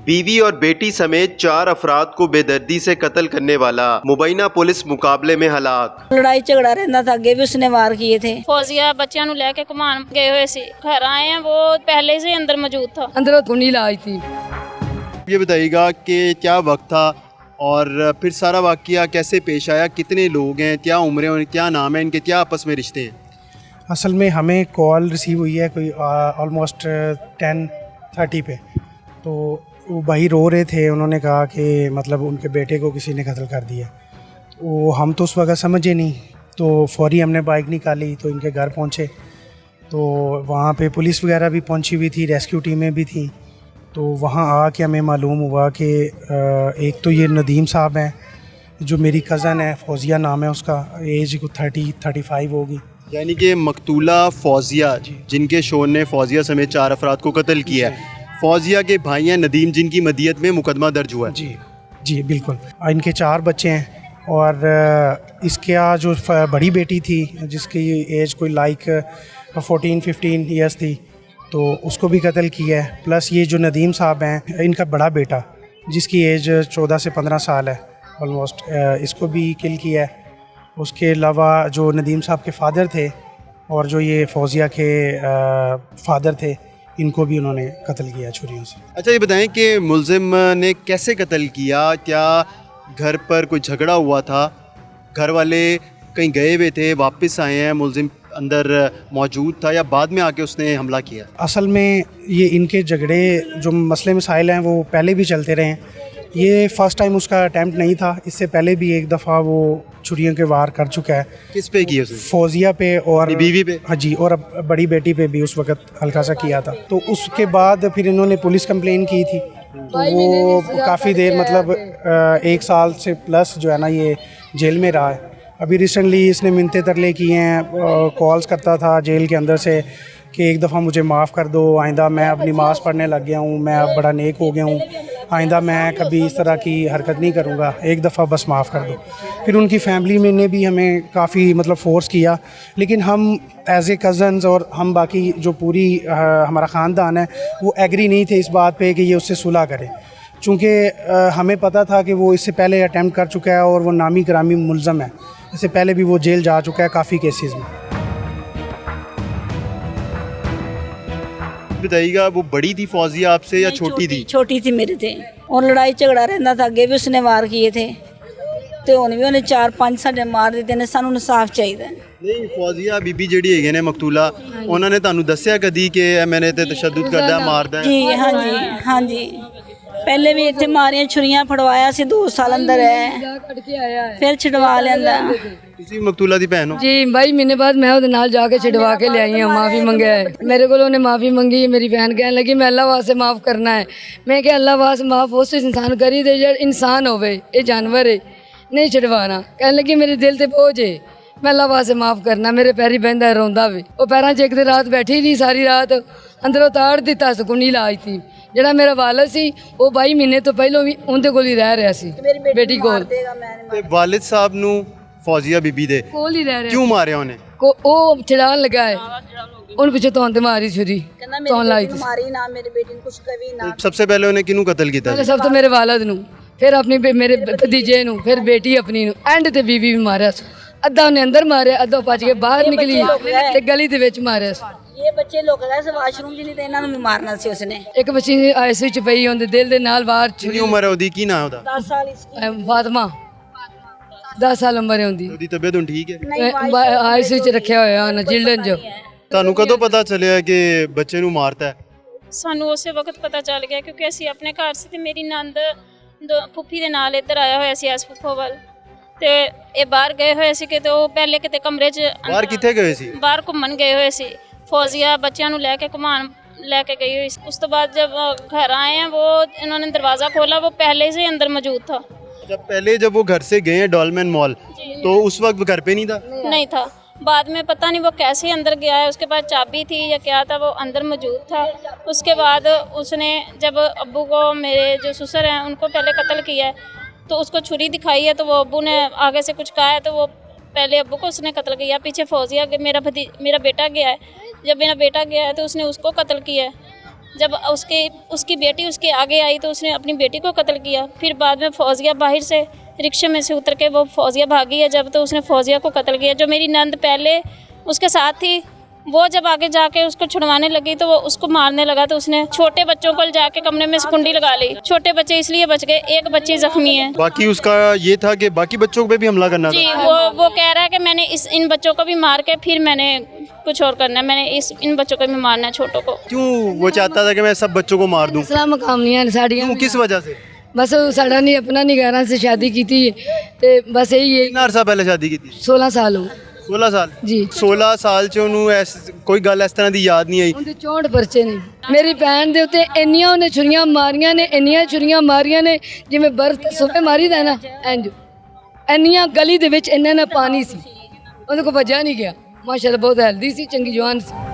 बीवी और बेटी समेत 4 अफराद को बेदर्दी से कत्ल करने वाला मुबैना पुलिस मुकाबले में हलाक। लड़ाई झगड़ा रहता था, आगे भी उसने वार किए थे। फौजिया बच्चों ਨੂੰ ਲੈ ਕੇ ਘੁਮਾਣ गए हुए सी, घर आए हैं वो पहले से अंदर मौजूद था। अंदर धुनी लाई थी। ये बताइएगा कि क्या वक्त था और फिर सारा वाकया कैसे पेश आया, कितने लोग हैं, क्या उम्रें हैं, क्या नाम है इनके, क्या आपस में रिश्ते हैं? असल में हमें कॉल रिसीव हुई है कोई ऑलमोस्ट 10:30 पे। तो वो भाई रो रहे थे, उन्होंने कहा कि मतलब उनके बेटे को किसी ने कत्ल कर दिया। वो हम तो उस वक्त समझे नहीं, तो फौरी हमने बाइक निकाली तो इनके घर पहुंचे। तो वहाँ पे पुलिस वगैरह भी पहुंची हुई थी, रेस्क्यू टीमें भी थी। तो वहाँ आके हमें मालूम हुआ कि एक तो ये नदीम साहब हैं, जो मेरी कज़न है, फौजिया नाम है उसका, एज को 30-35 होगी। यानी कि मकतूला फौजिया जिनके शोर ने फौजिया समेत 4 अफराद को कत्ल किया है, फौजिया के भाई हैं नदीम जिनकी मदियत में मुकदमा दर्ज हुआ है। जी जी बिल्कुल। इनके 4 बच्चे हैं और इसके जो बड़ी बेटी थी जिसकी एज कोई लाइक 14-15 ईयर्स थी, तो उसको भी कत्ल किया है। प्लस ये जो नदीम साहब हैं, इनका बड़ा बेटा जिसकी एज 14 से 15 साल है ऑलमोस्ट, इसको भी किल किया है। उसके अलावा जो नदीम साहब के फ़ादर थे और जो ये फौजिया के फ़ादर थे, इनको भी उन्होंने कत्ल किया छुरियों से। अच्छा ये बताएं कि मुलजिम ने कैसे कत्ल किया? क्या घर पर कोई झगड़ा हुआ था, घर वाले कहीं गए हुए थे, वापस आए हैं, मुलजिम अंदर मौजूद था, या बाद में आके उसने हमला किया? असल में ये इनके झगड़े जो मसले मसाइल हैं वो पहले भी चलते रहे हैं। ये फ़र्स्ट टाइम उसका अटैम्प्ट नहीं था, इससे पहले भी एक दफ़ा वो छुरियों के वार कर चुका है। किस पे किया उसने? फौजिया पे और बीवी पे? हाँ जी, और अब बड़ी बेटी पे भी उस वक्त हल्का सा किया था। तो उसके बाद फिर इन्होंने पुलिस कंप्लेन की थी, तो वो काफ़ी देर मतलब 1 साल से प्लस जो है ना ये जेल में रहा है। अभी रिसेंटली इसने मिन्नतें तरले किए हैं, कॉल्स करता था जेल के अंदर से कि एक दफ़ा मुझे माफ़ कर दो, आइंदा मैं अब नमाज़ पढ़ने लग गया हूँ, मैं अब बड़ा नेक हो गया हूँ, आइंदा मैं कभी इस तरह की हरकत नहीं करूँगा, एक दफ़ा बस माफ़ कर दो। फिर उनकी फैमिली में ने भी हमें काफ़ी मतलब फ़ोर्स किया, लेकिन हम एज ए कज़न्स और हम बाकी जो पूरी हमारा ख़ानदान है वो एग्री नहीं थे इस बात पे कि ये उससे सुलह करे, चूँकि हमें पता था कि वो इससे पहले अटैम्प्ट कर चुका है और वो नामी ग्रामी मुलज़म है। इससे पहले भी वो जेल जा चुका है काफ़ी केसेस में। बताइएगा वो बड़ी थी फौजिया आपसे या छोटी थी? छोटी थी मेरे थे, और लड़ाई झगड़ा रहता था, आगे भी उसने वार किए थे, तो हुण भी उन्हें 4-5 साढ़े मार दिते ने। सानू इंसाफ चाहिए। नहीं, फौजिया बीबी ਜਿਹੜੀ ਹੈਗੇ ਨੇ मकतूला, ਉਹਨਾਂ ने ਤੁਹਾਨੂੰ ਦੱਸਿਆ कदी कि मैंने ते तशद्दुद करदा मारदा है? जी हाँ जी हाँ जी, पहले भी इतने मारियां छुरियां फड़वाया सी, 2 साल अंदर है, फिर छुड़वा लेंदा। ਤੁਸੀਂ मकतूला ਦੀ ਭੈਣ ਹੋ? जी भाई महीने बाद मैं ਉਹਦੇ ਨਾਲ ਜਾ ਕੇ ਛਡਵਾ ਕੇ ਲਿਆਈ ਹਾਂ, ਮਾਫੀ ਮੰਗਿਆ ਹੈ ਮੇਰੇ ਕੋਲ, ਉਹਨੇ ਮਾਫੀ ਮੰਗੀ। मेरी बहन कहने लगी मैं अल्लाह वास्ते माफ़ करना है। मैं क्या अल्लाह वास्ते माफ़ उस इंसान करी दे जो इंसान होवे, ये जानवर है, नहीं छडवाना। कहने लगी मेरे दिल ते बोझ है, मैं अल्लाह वास्ते माफ़ करना। मेरे पैरी बहंदा रोंदा वे, वो पैरां च एक दिन रात बैठी नहीं, सारी रात अंदरों ताड़ दिता, सुकुनी लाई थी। ਜਿਹੜਾ ਮੇਰਾ ਵਾਲਿਦ ਸੀ ਉਹ 22 ਮਹੀਨੇ ਤੋਂ ਪਹਿਲਾਂ ਵੀ ਉਹਦੇ ਕੋਲ ਹੀ ਰਹਿ ਰਿਹਾ ਸੀ, ਬੇਟੀ ਕੋਲ। ਤੇ ਵਾਲਿਦ ਸਾਹਿਬ ਨੂੰ ਫੌजिया बीबी ਦੇ ਕੋਲ ਹੀ ਰਹਿ ਰਿਹਾ। ਕਿਉਂ ਮਾਰਿਆ ਉਹਨੇ? ਉਹ ਛਡਾਣ ਲਗਾ ਹੈ, ਉਹਨੂੰ ਪਿੱਛੇ ਤੋਂ ਮਾਰੀ ਛੁਰੀ ਤੋਂ ਲਾਈ थी। मारी ना मेरी बेटी ने कुछ कभी ना। सबसे पहले ਉਹਨੇ ਕਿਹਨੂੰ ਕਤਲ ਕੀਤਾ? ਪਹਿਲੇ ਸਭ ਤੋਂ ਮੇਰੇ ਵਾਲਿਦ ਨੂੰ, ਫਿਰ ਆਪਣੀ ਮੇਰੇ ਭਤੀਜੇ ਨੂੰ, ਫਿਰ ਬੇਟੀ ਆਪਣੀ ਨੂੰ, ਐਂਡ ਤੇ ਬੀਬੀ ਵੀ ਮਾਰਿਆ। ਅੱਧਾ ਉਹਨੇ ਅੰਦਰ ਮਾਰਿਆ, ਅੱਧਾ ਭੱਜ ਕੇ ਬਾਹਰ ਨਿਕਲੀ ਤੇ ਗਲੀ ਦੇ ਵਿੱਚ ਮਾਰਿਆ। ये बच्चे लोग गए से वाशरूम जी, नहीं तो इन्हां नूं भी मारना सी उसने। ਇੱਕ ਬੱਚੀ ਆਈਸੀ ਚ ਪਈ, ਉਹਦੇ ਦਿਲ ਦੇ ਨਾਲ ਬਾਹਰ ਕਿੰਨੀ ਉਮਰ ਹੈ ਉਹਦੀ, ਕੀ ਨਾਮ ਹੈ ਉਹਦਾ? 10 साल इसकी। ਫਾਤਮਾ 10 ਸਾਲ ਉਮਰ ਹੈ ਉਹਦੀ। ਉਹਦੀ ਤਬੀਅਤ ਹੁਣ ਠੀਕ ਹੈ? ਆਈਸੀ ਚ ਰੱਖਿਆ ਹੋਇਆ ਉਹਨਾਂ ਚਿਲਡਰਨ ਚ। ਤੁਹਾਨੂੰ ਕਦੋਂ ਪਤਾ ਚੱਲਿਆ ਕਿ ਬੱਚੇ ਨੂੰ ਮਾਰਤਾ ਹੈ? ਸਾਨੂੰ ਉਸੇ ਵਕਤ ਪਤਾ ਚੱਲ ਗਿਆ, ਕਿਉਂਕਿ ਅਸੀਂ ਆਪਣੇ ਘਰ ਸੀ ਤੇ ਮੇਰੀ ਨੰਦ ਫੁੱਫੀ ਦੇ ਨਾਲ ਇੱਧਰ ਆਇਆ ਹੋਇਆ ਸੀ ਐਸ ਫੁੱਫੋ ਵੱਲ, ਤੇ ਇਹ ਬਾਹਰ ਗਏ ਹੋਏ ਸੀ ਕਿਤੇ, ਉਹ ਪਹਿਲੇ ਕਿਤੇ ਕਮਰੇ 'ਚ। ਬਾਹਰ ਕਿੱਥੇ ਗਏ ਸੀ? ਬਾਹਰ ਘੁੰਮਣ ਗਏ ਹੋਏ ਸੀ। फौजिया बच्चों को लेके घुमान लेके गई हुई। उस तो बाद जब घर आए हैं वो इन्होंने दरवाज़ा खोला, वो पहले से अंदर मौजूद था। जब पहले जब वो घर से गए हैं डॉलमेन मॉल, तो उस वक्त घर पे नहीं था? नहीं था। बाद में पता नहीं वो कैसे अंदर गया है, उसके पास चाबी थी या क्या था, वो अंदर मौजूद था। उसके बाद उसने जब अब्बू को, मेरे जो ससुर हैं उनको पहले कत्ल किया है, तो उसको छुरी दिखाई है, तो वो अब्बू ने आगे से कुछ कहा है, तो वो पहले अब्बू को उसने कत्ल किया। पीछे फौजिया मेरा बेटा गया है, जब मेरा बेटा गया है तो उसने उसको कत्ल किया है। जब उसकी बेटी उसके आगे आई तो उसने अपनी बेटी को कत्ल किया। फिर बाद में फौजिया बाहर से रिक्शे में से उतर के वो फौजिया भागी है जब, तो उसने फौजिया को कत्ल किया। जो मेरी नंद पहले उसके साथ थी, वो जब आगे जाके उसको छुड़वाने लगी तो वो उसको मारने लगा, तो उसने छोटे बच्चों को जाके कमरे में से कुंडी लगा ली। छोटे बच्चे इसलिए बच गए, एक बच्ची जख्मी है। बाकी उसका ये था कि बाकी बच्चों पे भी हमला करना जी, था। वो कह रहा है कि मैंने इन बच्चों को भी मार के फिर मैंने कुछ और करना है, मैंने इन बच्चों को भी मारना है, छोटों को। क्यों वो चाहता था कि मैं सब बच्चों को मार दूं? इस्लाम मकाम नहीं है साड़ियाँ। क्यों, किस वजह से? बस साड़ा नहीं अपना नहीं 11 से शादी की थी, ते बस यही है। कितना अरसा पहले शादी की थी? 16 साल हो 16 साल जी। 16 ਸਾਲ ਚ ਉਹਨੂੰ ਕੋਈ ਗੱਲ ਇਸ ਤਰ੍ਹਾਂ ਦੀ ਯਾਦ ਨਹੀਂ ਆਈ। ਉਹਦੇ 64 ਪਰਚੇ ਨੇ। ਮੇਰੀ ਭੈਣ ਦੇ ਉੱਤੇ ਇੰਨੀਆਂ ਉਹਨੇ ਛੁਰੀਆਂ ਮਾਰੀਆਂ ਨੇ, ਇੰਨੀਆਂ ਛੁਰੀਆਂ ਮਾਰੀਆਂ ਨੇ ਜਿਵੇਂ ਬਰਫ਼ ਸੁਬੇ ਮਾਰੀਦਾ ਨਾ ਇੰਜ। ਇੰਨੀਆਂ ਗਲੀ ਦੇ ਵਿੱਚ ਇੰਨਾ ਨਾ ਪਾਣੀ ਸੀ, ਉਹਦੇ ਕੋਲ ਭੱਜਿਆ ਨਹੀਂ ਗਿਆ। ਮਾਸ਼ਾਅੱਲਾ ਬਹੁਤ ਹੈਲਦੀ ਸੀ, ਚੰਗੀ ਜਵਾਨ ਸੀ।